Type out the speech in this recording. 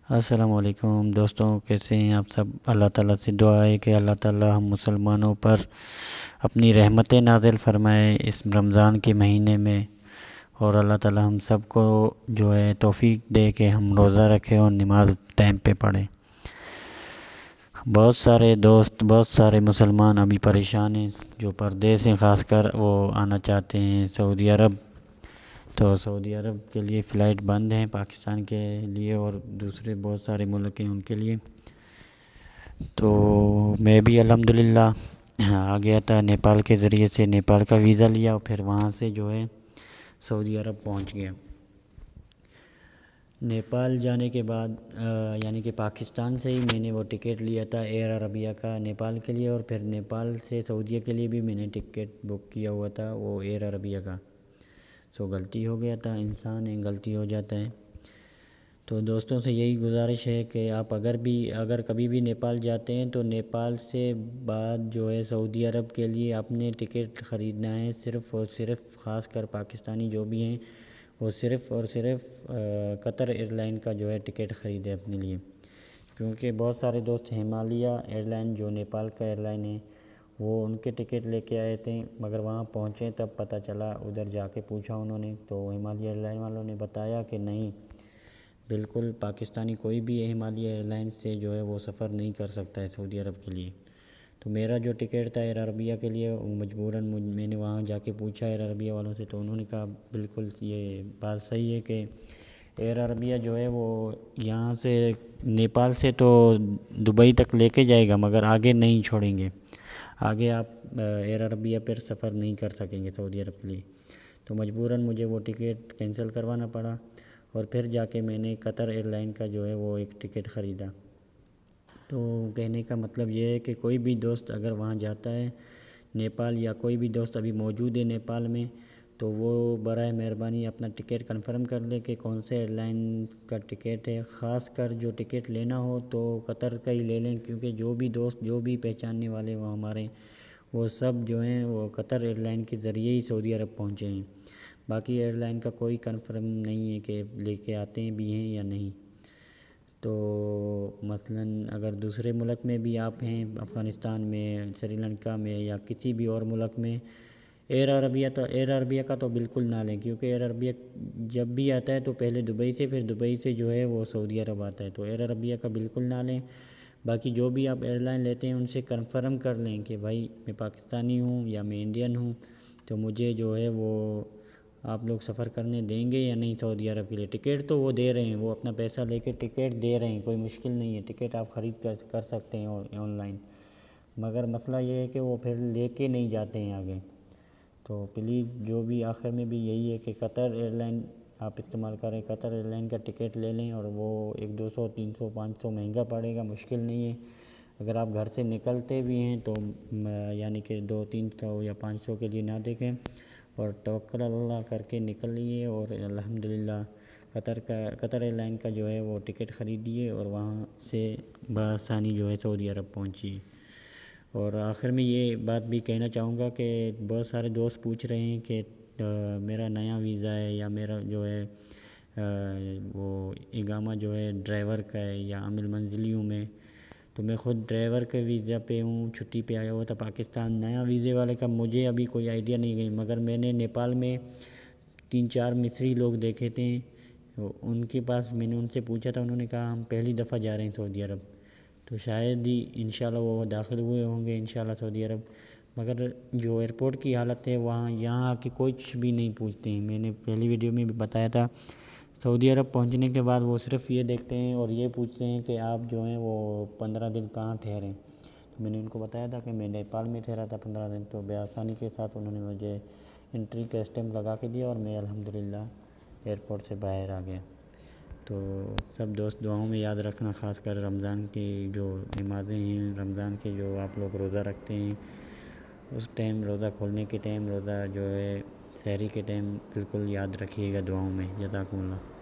السلام علیکم دوستوں، کیسے ہیں آپ سب؟ اللہ تعالیٰ سے دعا ہے کہ اللہ تعالیٰ ہم مسلمانوں پر اپنی رحمتیں نازل فرمائے اس رمضان کے مہینے میں، اور اللہ تعالیٰ ہم سب کو جو ہے توفیق دے کہ ہم روزہ رکھیں اور نماز ٹائم پہ پڑھیں۔ بہت سارے دوست، بہت سارے مسلمان ابھی پریشان ہیں، جو پردیس ہیں خاص کر، وہ آنا چاہتے ہیں سعودی عرب۔ تو سعودی عرب کے لیے فلائٹ بند ہیں، پاکستان کے لیے اور دوسرے بہت سارے ملک ہیں ان کے لیے۔ تو میں بھی الحمدللہ آ گیا تھا نیپال کے ذریعے سے، نیپال کا ویزا لیا اور پھر وہاں سے جو ہے سعودی عرب پہنچ گیا۔ نیپال جانے کے بعد یعنی کہ پاکستان سے ہی میں نے وہ ٹکٹ لیا تھا ایئر عربیہ کا نیپال کے لیے، اور پھر نیپال سے سعودیہ کے لیے بھی میں نے ٹکٹ بک کیا ہوا تھا وہ ایئر عربیہ کا۔ سو غلطی ہو گیا تھا، انسان ہے غلطی ہو جاتا ہے۔ تو دوستوں سے یہی گزارش ہے کہ آپ اگر کبھی بھی نیپال جاتے ہیں تو نیپال سے بعد جو ہے سعودی عرب کے لیے اپنے ٹکٹ خریدنا ہے، صرف اور صرف خاص کر پاکستانی جو بھی ہیں وہ صرف اور صرف قطر ایئر لائن کا جو ہے ٹکٹ خریدے اپنے لیے، کیونکہ بہت سارے دوست ہمالیہ ایئر لائن جو نیپال کا ایئر لائن ہے وہ ان کے ٹکٹ لے کے آئے تھے، مگر وہاں پہنچے تب پتہ چلا، ادھر جا کے پوچھا انہوں نے تو ہمالیہ ایئر لائن والوں نے بتایا کہ نہیں، بالکل پاکستانی کوئی بھی ہمالیہ ایئر لائن سے جو ہے وہ سفر نہیں کر سکتا ہے سعودی عرب کے لیے۔ تو میرا جو ٹکٹ تھا ایئر عربیہ کے لیے وہ مجبوراً میں نے وہاں جا کے پوچھا ایئر عربیہ والوں سے، تو انہوں نے کہا بالکل یہ بات صحیح ہے کہ ایئر عربیہ جو ہے وہ یہاں سے نیپال سے تو دبئی تک لے کے جائے گا، مگر آگے نہیں چھوڑیں گے، آگے آپ ایئر عربیہ پر سفر نہیں کر سکیں گے سعودی عرب کے لیے۔ تو مجبوراً مجھے وہ ٹکٹ کینسل کروانا پڑا، اور پھر جا کے میں نے قطر ایئر لائن کا جو ہے وہ ایک ٹکٹ خریدا۔ تو کہنے کا مطلب یہ ہے کہ کوئی بھی دوست اگر وہاں جاتا ہے نیپال، یا کوئی بھی دوست ابھی موجود ہے نیپال میں، تو وہ برائے مہربانی اپنا ٹکٹ کنفرم کر لے کہ کون سے ایئر لائن کا ٹکٹ ہے، خاص کر جو ٹکٹ لینا ہو تو قطر کا ہی لے لیں، کیونکہ جو بھی دوست جو بھی پہچاننے والے وہ ہمارے وہ سب جو ہیں وہ قطر ایئر لائن کے ذریعے ہی سعودی عرب پہنچے ہیں، باقی ایئر لائن کا کوئی کنفرم نہیں ہے کہ لے کے آتے ہیں بھی ہیں یا نہیں۔ تو مثلاً اگر دوسرے ملک میں بھی آپ ہیں، افغانستان میں، سری لنکا میں، یا کسی بھی اور ملک میں، ایئر عربیہ کا تو بالکل نہ لیں، کیونکہ ایئر عربیہ جب بھی آتا ہے تو پہلے دبئی سے، پھر دبئی سے جو ہے وہ سعودی عرب آتا ہے، تو ایئر عربیہ کا بالکل نہ لیں۔ باقی جو بھی آپ ایئر لائن لیتے ہیں ان سے کنفرم کر لیں کہ بھائی میں پاکستانی ہوں یا میں انڈین ہوں، تو مجھے جو ہے وہ آپ لوگ سفر کرنے دیں گے یا نہیں سعودی عرب کے لیے۔ ٹکٹ تو وہ دے رہے ہیں، وہ اپنا پیسہ لے کے ٹکٹ دے رہے ہیں، کوئی مشکل نہیں ہے، ٹکٹ آپ خرید کر سکتے ہیں آن لائن، مگر مسئلہ یہ ہے کہ وہ پھر لے کے نہیں جاتے ہیں آگے۔ تو پلیز جو بھی آخر میں بھی یہی ہے کہ قطر ایئر لائن آپ استعمال کریں، قطر ایئر لائن کا ٹکٹ لے لیں، اور وہ 200 300 500 مہنگا پڑے گا، مشکل نہیں ہے۔ اگر آپ گھر سے نکلتے بھی ہیں تو یعنی کہ 200 300 یا 500 کے لیے نہ دیکھیں، اور توکل اللہ کر کے نکلیے، اور الحمدللہ قطر ایئر لائن کا جو ہے وہ ٹکٹ خریدیے اور وہاں سے بآسانی جو ہے سعودی عرب پہنچیے۔ اور آخر میں یہ بات بھی کہنا چاہوں گا کہ بہت سارے دوست پوچھ رہے ہیں کہ میرا نیا ویزا ہے یا میرا جو ہے وہ اقامہ جو ہے ڈرائیور کا ہے یا عامل منزلی ہوں تو میں خود ڈرائیور کے ویزا پہ ہوں، چھٹی پہ آیا ہوا تھا پاکستان۔ نیا ویزے والے کا مجھے ابھی کوئی آئیڈیا نہیں گئی، مگر میں نے نیپال میں 3 4 مصری لوگ دیکھے تھے، ان کے پاس میں نے ان سے پوچھا تھا، انہوں نے کہا ہم پہلی دفعہ جا رہے ہیں سعودی عرب، تو شاید ہی انشاءاللہ وہ داخل ہوئے ہوں گے انشاءاللہ سعودی عرب، مگر جو ایئرپورٹ کی حالت ہے وہاں یہاں آ کے کچھ بھی نہیں پوچھتے ہیں۔ میں نے پہلی ویڈیو میں بھی بتایا تھا، سعودی عرب پہنچنے کے بعد وہ صرف یہ دیکھتے ہیں اور یہ پوچھتے ہیں کہ آپ جو ہیں وہ 15 دن کہاں ٹھہریں، تو میں نے ان کو بتایا تھا کہ میں نیپال میں ٹھہرا تھا 15 دن، تو بآسانی کے ساتھ انہوں نے مجھے انٹری کا اسٹیمپ لگا کے دیا اور میں الحمدللہ ایئرپورٹ سے باہر آ گیا۔ تو سب دوست دعاؤں میں یاد رکھنا، خاص کر رمضان کی جو نمازیں ہیں، رمضان کے جو آپ لوگ روزہ رکھتے ہیں، اس ٹائم روزہ کھولنے کے ٹائم، روزہ جو ہے سحری کے ٹائم بالکل یاد رکھیے گا دعاؤں میں۔ جزاکم اللہ۔